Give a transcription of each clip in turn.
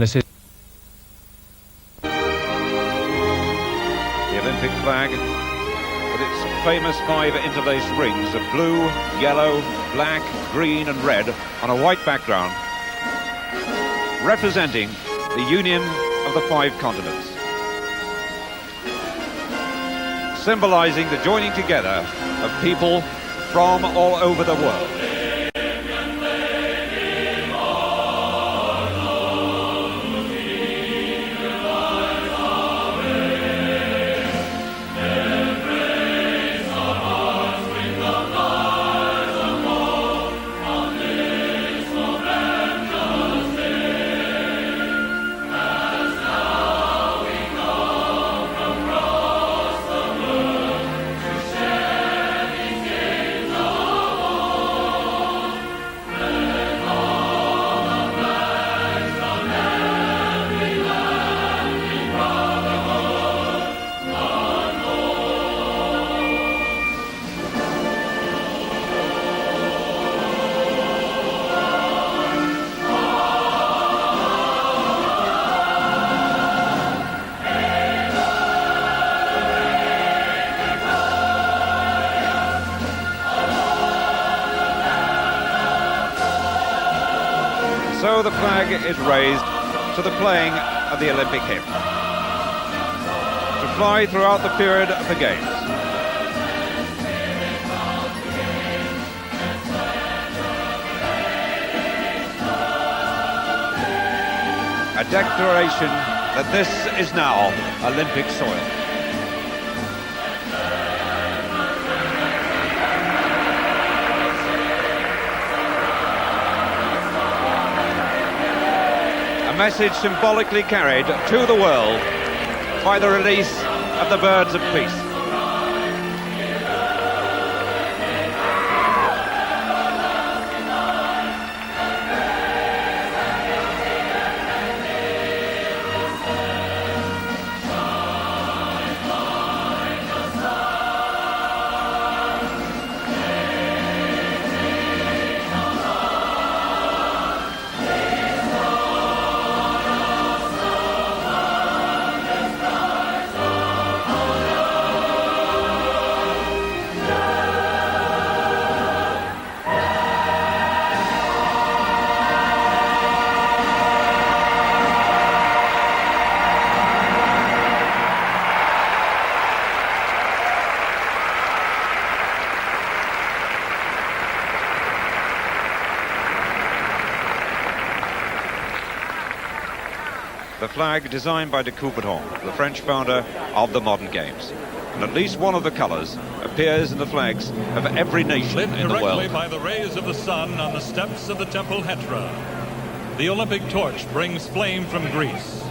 This is the Olympic flag with its famous 5 interlaced rings of blue, yellow, black, green and red on a white background, representing the union of the 5 continents, symbolizing the joining together of people from all over the world. So the flag is raised to the playing of the Olympic hymn, to fly throughout the period of the Games. A declaration that this is now Olympic soil. A message symbolically carried to the world by the release of the birds of peace. The flag designed by de Coubertin, the French founder of the modern games. And at least one of the colours appears in the flags of every nation in the world. Lit directly by the rays of the sun on the steps of the Temple Hetra, the Olympic torch brings flame from Greece.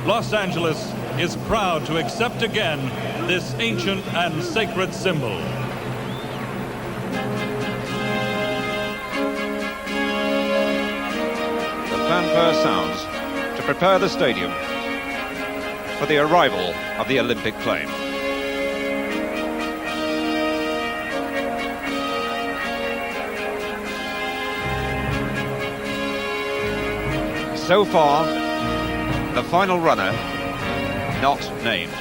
Los Angeles is proud to accept again this ancient and sacred symbol. The fanfare sounds to prepare the stadium for the arrival of the Olympic flame. So far, the final runner not named.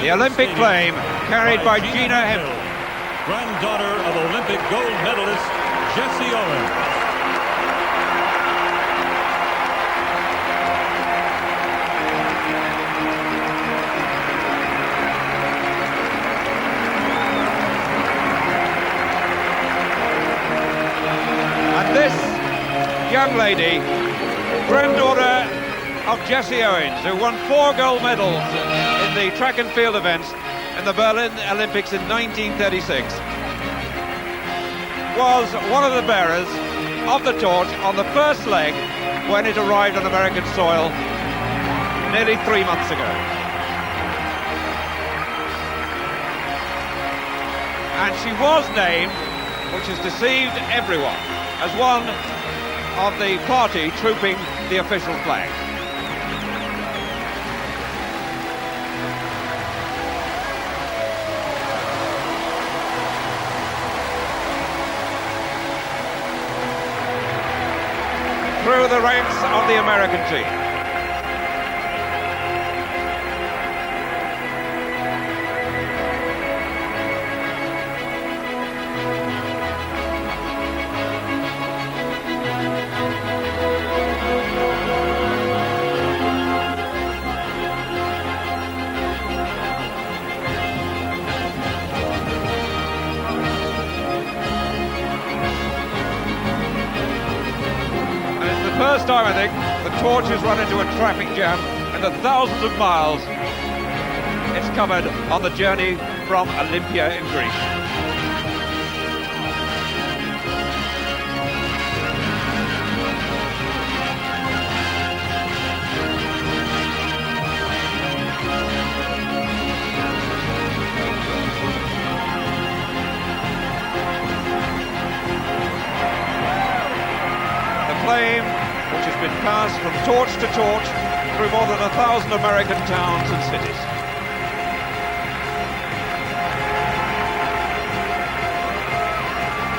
The Olympic flame carried by Gina Hill, granddaughter of Olympic gold medalist Jessie Owens. And this young lady, granddaughter of Jessie Owens, who won 4 gold medals in the track and field events in the Berlin Olympics in 1936. was one of the bearers of the torch on the first leg when it arrived on American soil nearly 3 months ago. And she was named, which has deceived everyone, as one of the party trooping the official flag. Through the ranks of the American team. First time, I think, the torch has run into a traffic jam in the thousands of miles it's covered on the journey from Olympia in Greece. The flame, which has been passed from torch to torch through more than 1,000 American towns and cities.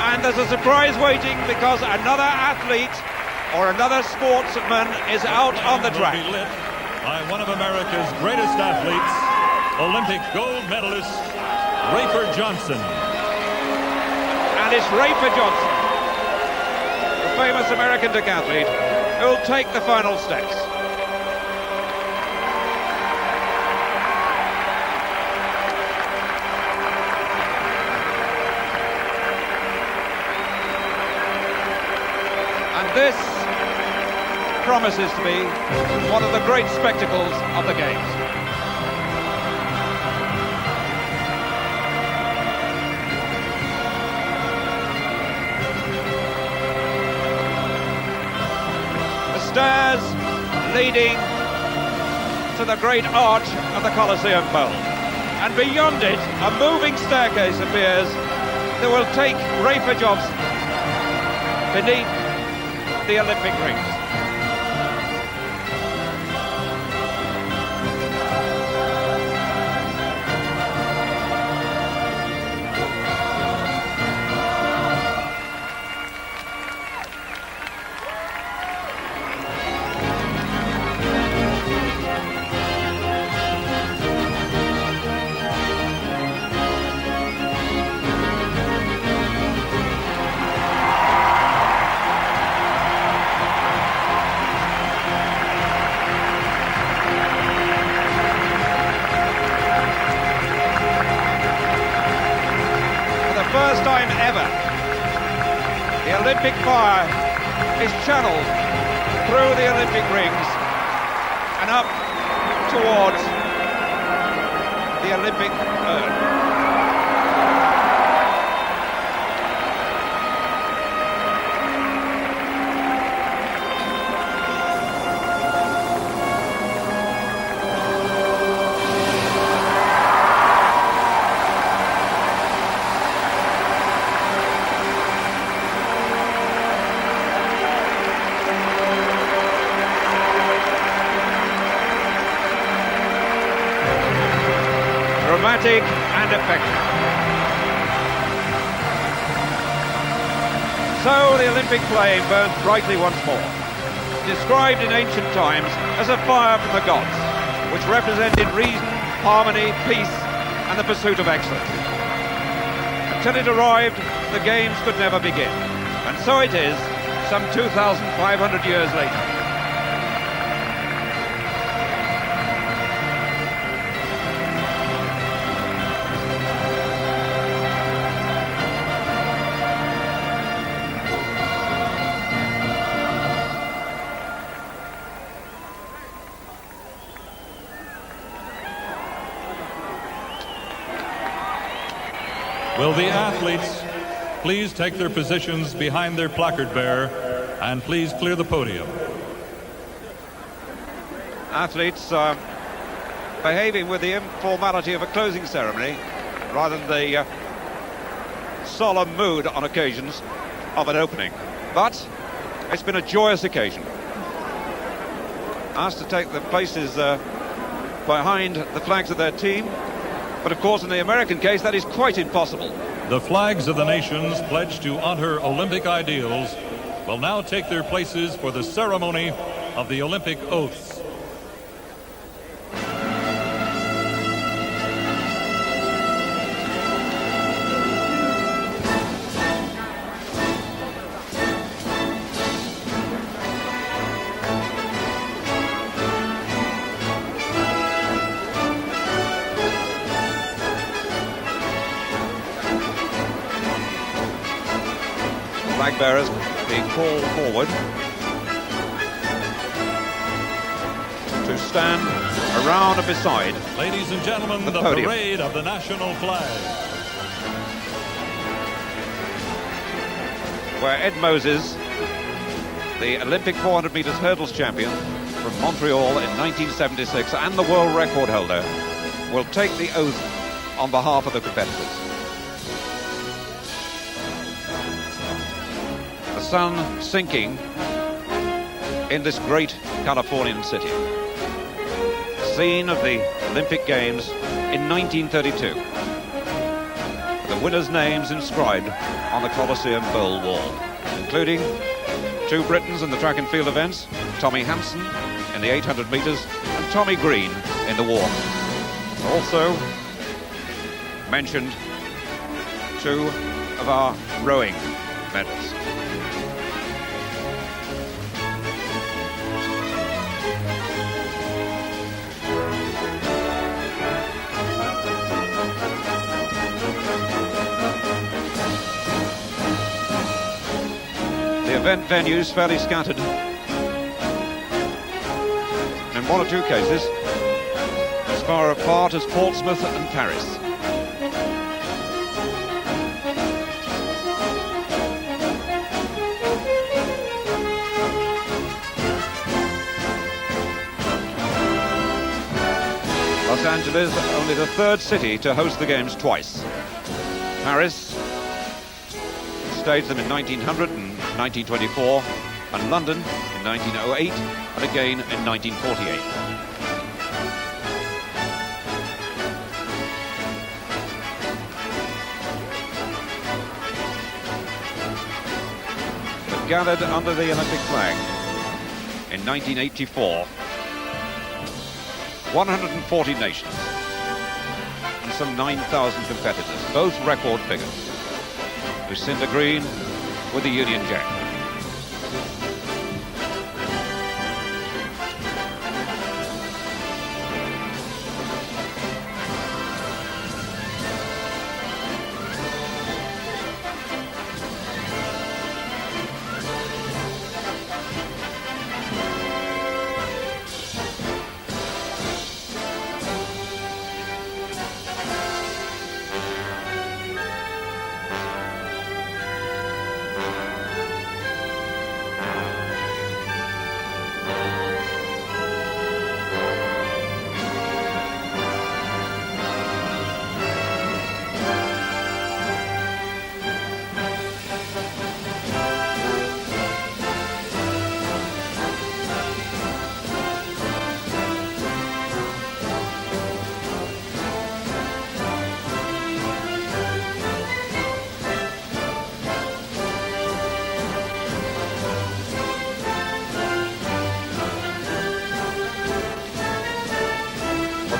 And there's a surprise waiting because another athlete or another sportsman is out on the track. Will be lit by one of America's greatest athletes, Olympic gold medalist Rafer Johnson. And it's Rafer Johnson, the famous American decathlete, who'll take the final steps. And this promises to be one of the great spectacles of the Games. Stairs leading to the great arch of the Colosseum Bowl. And beyond it, a moving staircase appears that will take Rafer Johnson beneath the Olympic rings. First time ever, the Olympic fire is channeled through the Olympic rings and up towards the Olympic urn. Dramatic and effective. So the Olympic flame burns brightly once more, described in ancient times as a fire from the gods, which represented reason, harmony, peace, and the pursuit of excellence. Until it arrived, the Games could never begin, and so it is, some 2,500 years later. Will the athletes please take their positions behind their placard bearer, and please clear the podium. Athletes behaving with the informality of a closing ceremony rather than the solemn mood on occasions of an opening. But it's been a joyous occasion. Asked to take the places behind the flags of their team, but of course in the American case that is quite impossible. The flags of the nations pledged to honor Olympic ideals will now take their places for the ceremony of the Olympic oaths. Flag bearers being called forward to stand around and beside. Ladies and gentlemen, the podium. parade of the national flag. Where Ed Moses, the Olympic 400 metres hurdles champion from Montreal in 1976 and the world record holder, will take the oath on behalf of the competitors. The sun sinking in this great Californian city. Scene of the Olympic Games in 1932. The winners' names inscribed on the Colosseum Bowl wall, including two Britons in the track and field events, Tommy Hansen in the 800 metres and Tommy Green in the walk. Also mentioned two of our rowing medals. The event venues fairly scattered. In one or two cases, as far apart as Portsmouth and Paris. Los Angeles, only the third city to host the Games twice. Paris staged them in 1900 and 1924, and London in 1908, and again in 1948. But gathered under the Olympic flag in 1984, 140 nations and some 9,000 competitors, both record figures. Lucinda Green with the Union Jack.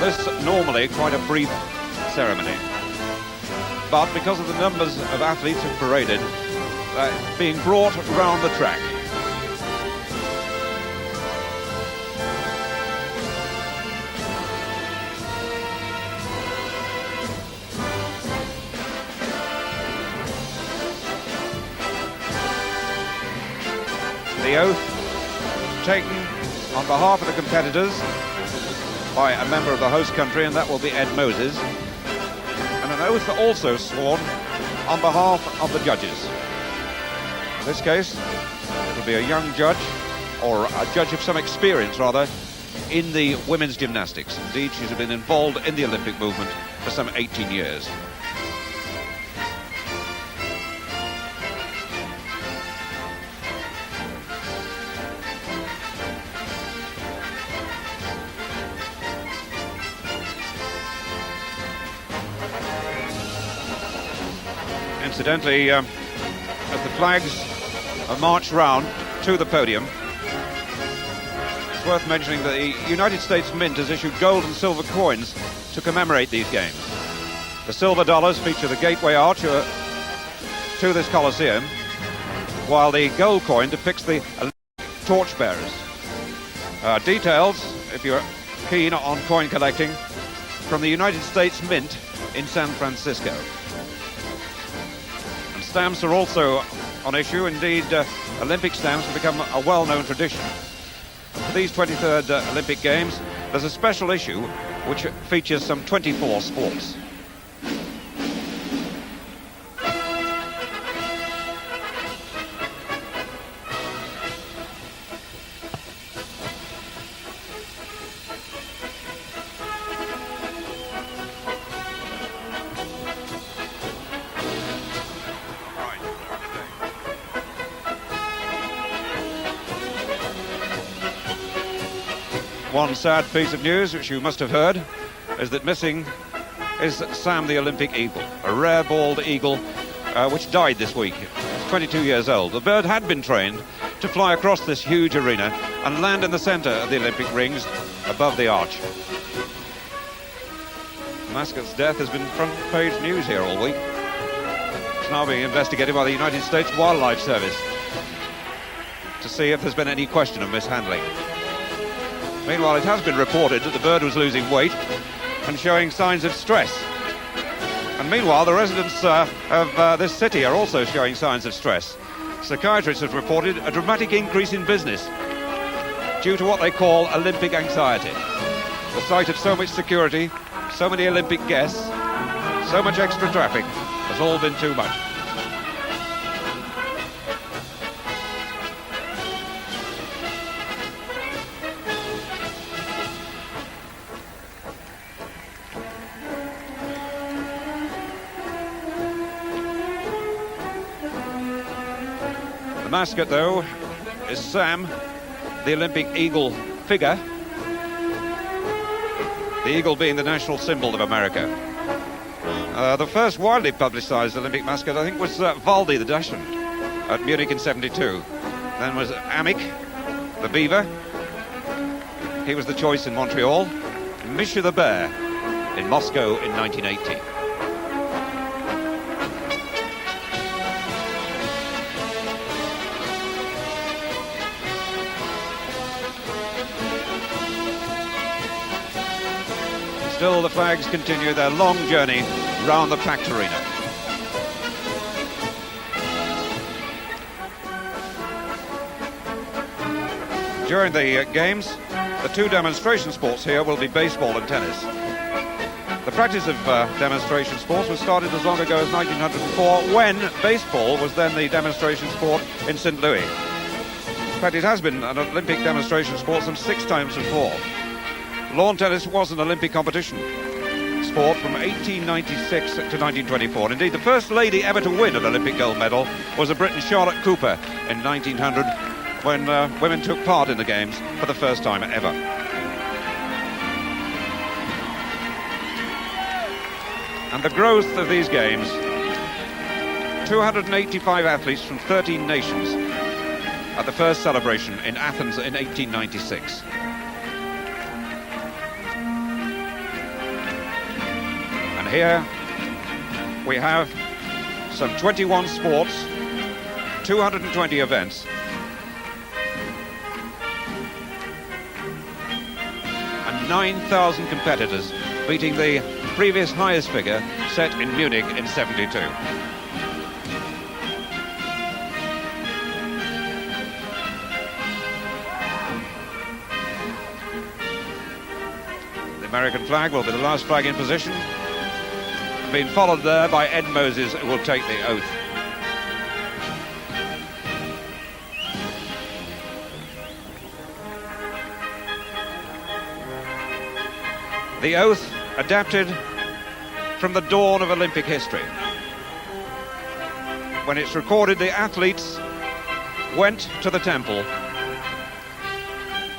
This normally quite a brief ceremony, but because of the numbers of athletes who paraded, being brought around the track. The oath taken on behalf of the competitors by a member of the host country, and that will be Ed Moses, and an oath also sworn on behalf of the judges. In this case, it'll be a young judge, or a judge of some experience rather, in the women's gymnastics. Indeed, she's been involved in the Olympic movement for some 18 years. Incidentally, as the flags are marched round to the podium, it's worth mentioning that the United States Mint has issued gold and silver coins to commemorate these games. The silver dollars feature the gateway arch to this Coliseum, while the gold coin depicts the torchbearers. Details, if you're keen on coin collecting, from the United States Mint in San Francisco. And stamps are also on issue. Indeed, Olympic stamps have become a well-known tradition. For these 23rd Olympic Games, there's a special issue which features some 24 sports. One sad piece of news, which you must have heard, is that missing is Sam the Olympic eagle, a rare bald eagle which died this week. It's 22 years old. The bird had been trained to fly across this huge arena and land in the centre of the Olympic rings above the arch. Mascot's death has been front page news here all week. It's now being investigated by the United States Wildlife Service to see if there's been any question of mishandling. Meanwhile, it has been reported that the bird was losing weight and showing signs of stress. And meanwhile, the residents of this city are also showing signs of stress. Psychiatrists have reported a dramatic increase in business due to what they call Olympic anxiety. The sight of so much security, so many Olympic guests, so much extra traffic has all been too much. The mascot, though, is Sam, the Olympic eagle figure, the eagle being the national symbol of America. The first widely publicised Olympic mascot, I think, was Valdi the Dachshund at Munich in '72. Then was Amick, the beaver. He was the choice in Montreal. Misha the bear in Moscow in 1980. Still, the flags continue their long journey round the packed arena. During the games, the two demonstration sports here will be baseball and tennis. The practice of demonstration sports was started as long ago as 1904, when baseball was then the demonstration sport in St. Louis. In fact, it has been an Olympic demonstration sport some 6 times before. Lawn tennis was an Olympic competition sport from 1896 to 1924. And indeed, the first lady ever to win an Olympic gold medal was a Briton, Charlotte Cooper, in 1900, when women took part in the games for the first time ever. And the growth of these games, 285 athletes from 13 nations at the first celebration in Athens in 1896. Here we have some 21 sports, 220 events, and 9,000 competitors, beating the previous highest figure set in Munich in '72. The American flag will be the last flag in position. being followed there by Ed Moses, who will take the oath. The oath adapted from the dawn of Olympic history, when it's recorded the athletes went to the temple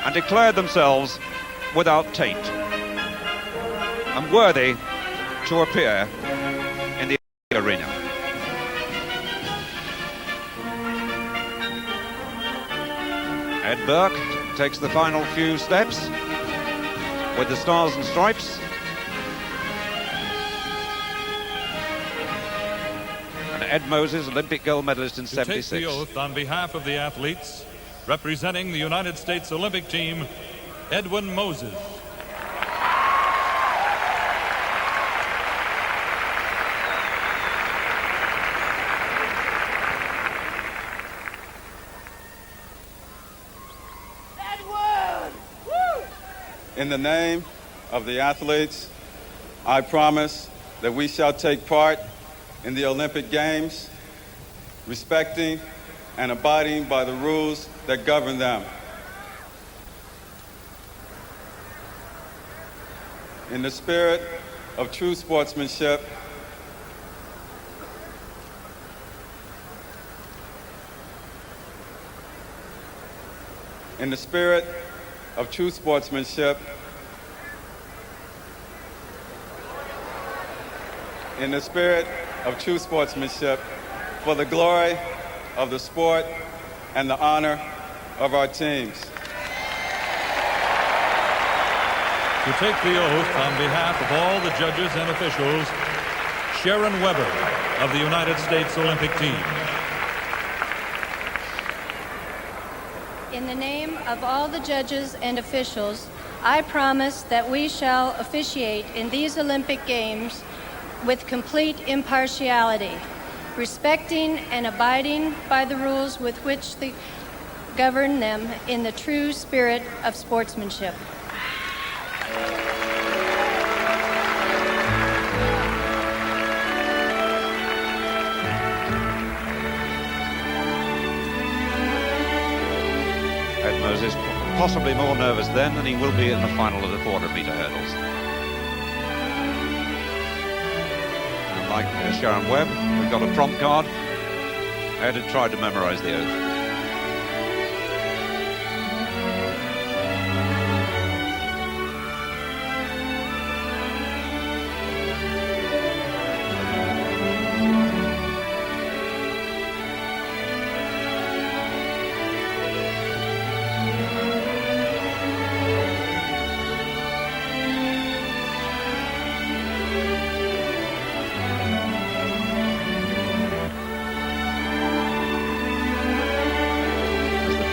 and declared themselves without taint and worthy to appear in the arena. Ed Burke takes the final few steps with the Stars and Stripes. And Ed Moses, Olympic gold medalist in '76. To take the oath on behalf of the athletes, representing the United States Olympic team, Edwin Moses. In the name of the athletes, I promise that we shall take part in the Olympic Games, respecting and abiding by the rules that govern them. In the spirit of true sportsmanship, in the spirit of true sportsmanship, in the spirit of true sportsmanship, for the glory of the sport and the honor of our teams. To take the oath on behalf of all the judges and officials, Sharon Weber of the United States Olympic team. In the name of all the judges and officials, I promise that we shall officiate in these Olympic Games with complete impartiality, respecting and abiding by the rules with which they govern them in the true spirit of sportsmanship. Ed Moses possibly more nervous then than he will be in the final of the 400-meter hurdles. And like Sharon Webb, we've got a prompt card. Ed had tried to memorize the oath.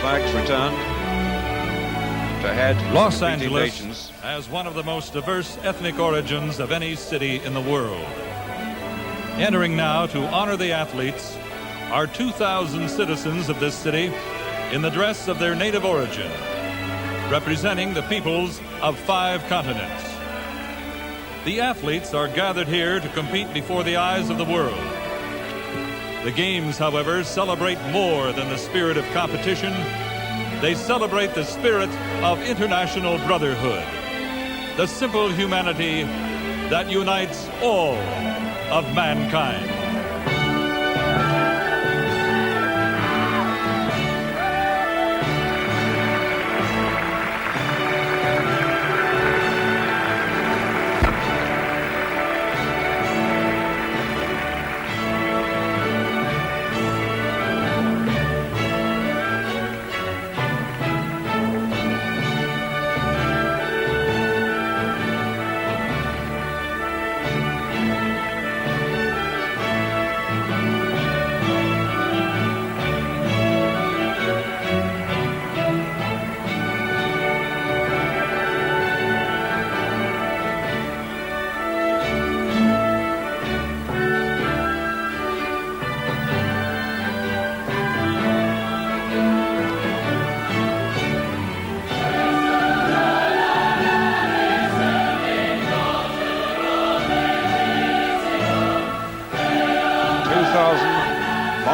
Flags returned to head Los competing Angeles nations. has one of the most diverse ethnic origins of any city in the world. Entering now to honor the athletes are 2,000 citizens of this city in the dress of their native origin, representing the peoples of 5 continents. The athletes are gathered here to compete before the eyes of the world. The games, however, celebrate more than the spirit of competition. They celebrate the spirit of international brotherhood, the simple humanity that unites all of mankind.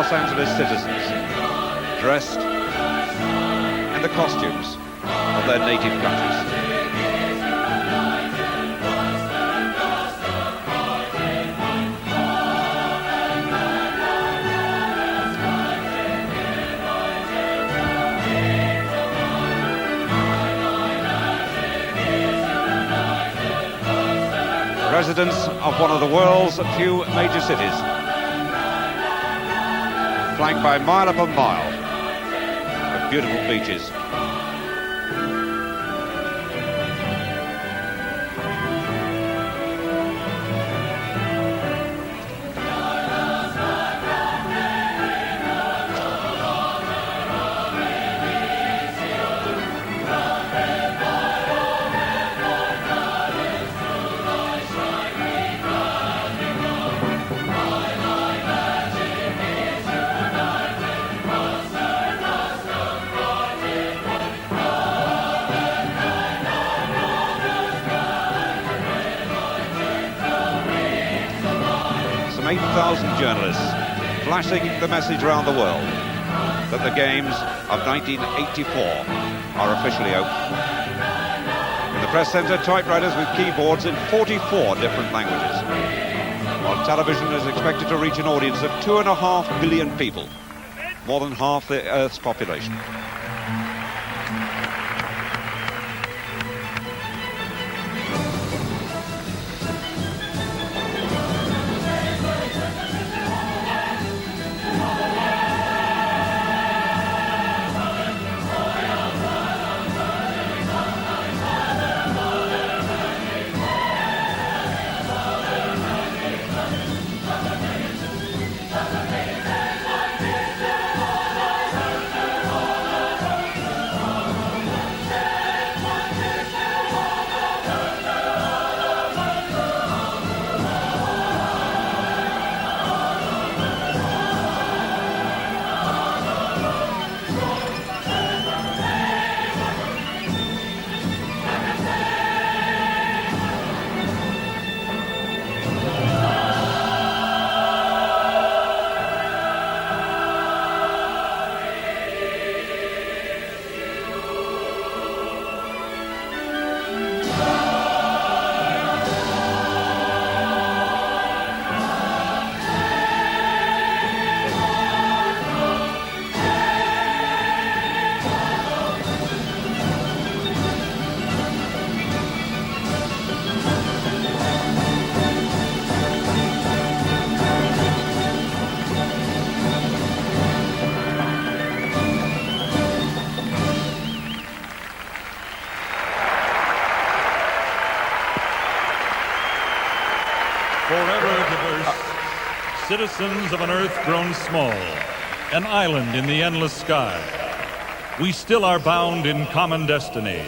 Los Angeles citizens, dressed in the costumes of their native countries. Residents of one of the world's few major cities, flanked by mile upon mile of beautiful beaches. Some 8,000 journalists flashing the message around the world that the Games of 1984 are officially open. In the press centre, typewriters with keyboards in 44 different languages, while television is expected to reach an audience of 2.5 billion people, more than half the Earth's population. Forever diverse, citizens of an earth grown small, an island in the endless sky, we still are bound in common destiny.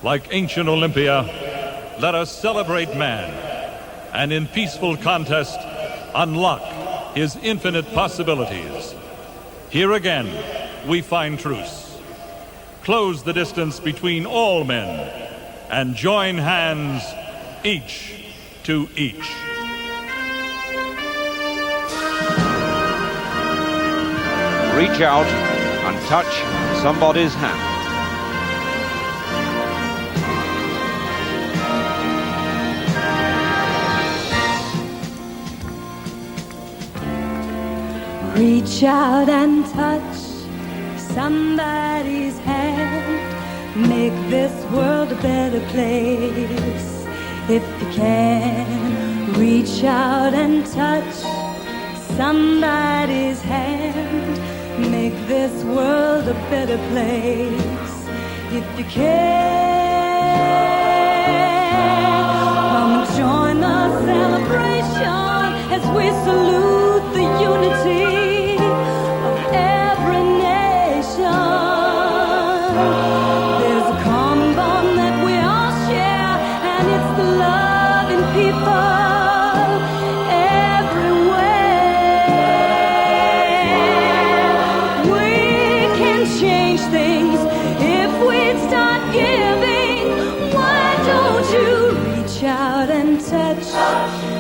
Like ancient Olympia, let us celebrate man, and in peaceful contest, unlock his infinite possibilities. Here again, we find truce. Close the distance between all men, and join hands each to each. Reach out and touch somebody's hand. Reach out and touch somebody's hand. Make this world a better place. If you can, reach out and touch somebody's hand. Make this world a better place. If you can, come and join the celebration as we salute the unity of every nation. There's a common bond that we all share, and it's the love in people everywhere. We can change things if we start giving. Why don't you reach out and touch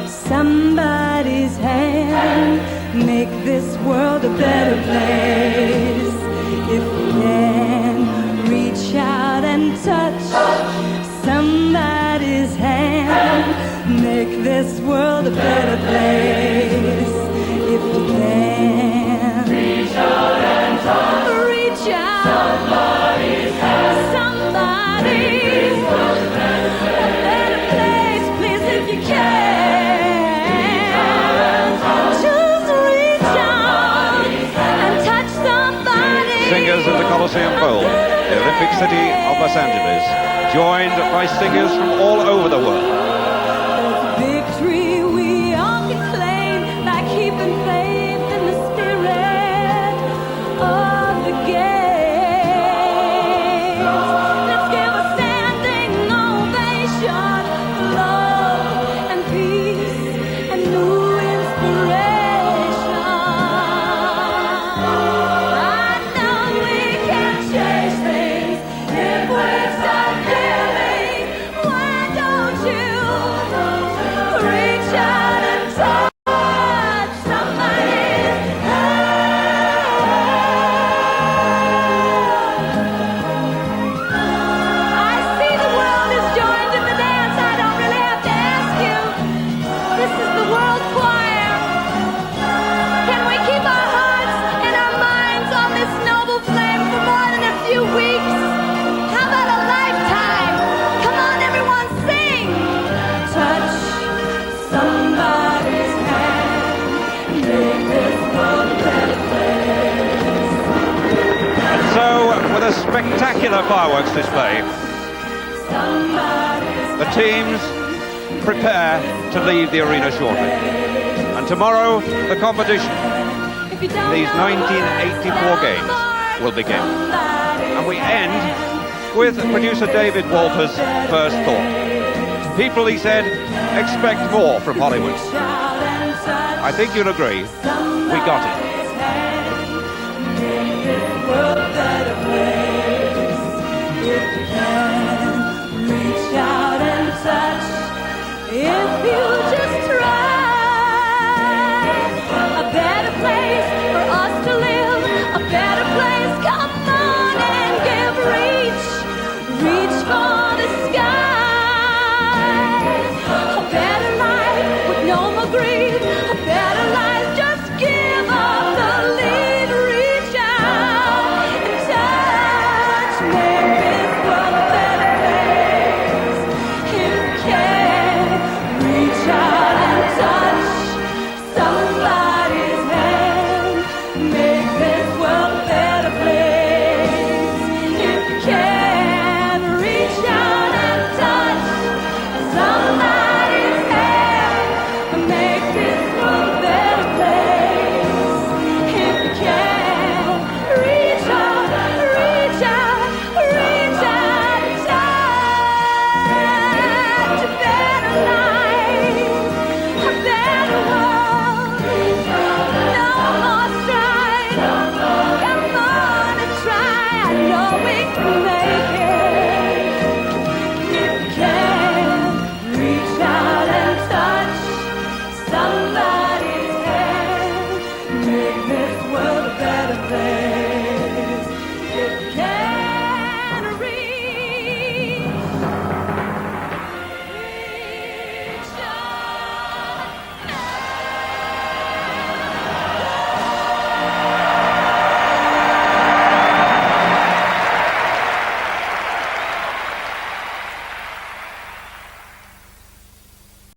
somebody's hand? make this world a better place. If you can reach out and touch somebody's hand, make this world a better place. If you can reach out and touch, reach out somebody's hand, somebody's a better place, please, if you can. Singers in the Coliseum Bowl, the Olympic city of Los Angeles, joined by singers from all over the world. Victory we all can claim by keeping faith in the spirit of the games. Let's give a standing ovation for love and peace and new inspiration. With a spectacular fireworks display, the teams prepare to leave the arena shortly. And tomorrow, the competition in these 1984 games will begin. And we end with producer David Wolper's first thought. People, he said, expect more from Hollywood. I think you'll agree, we got it.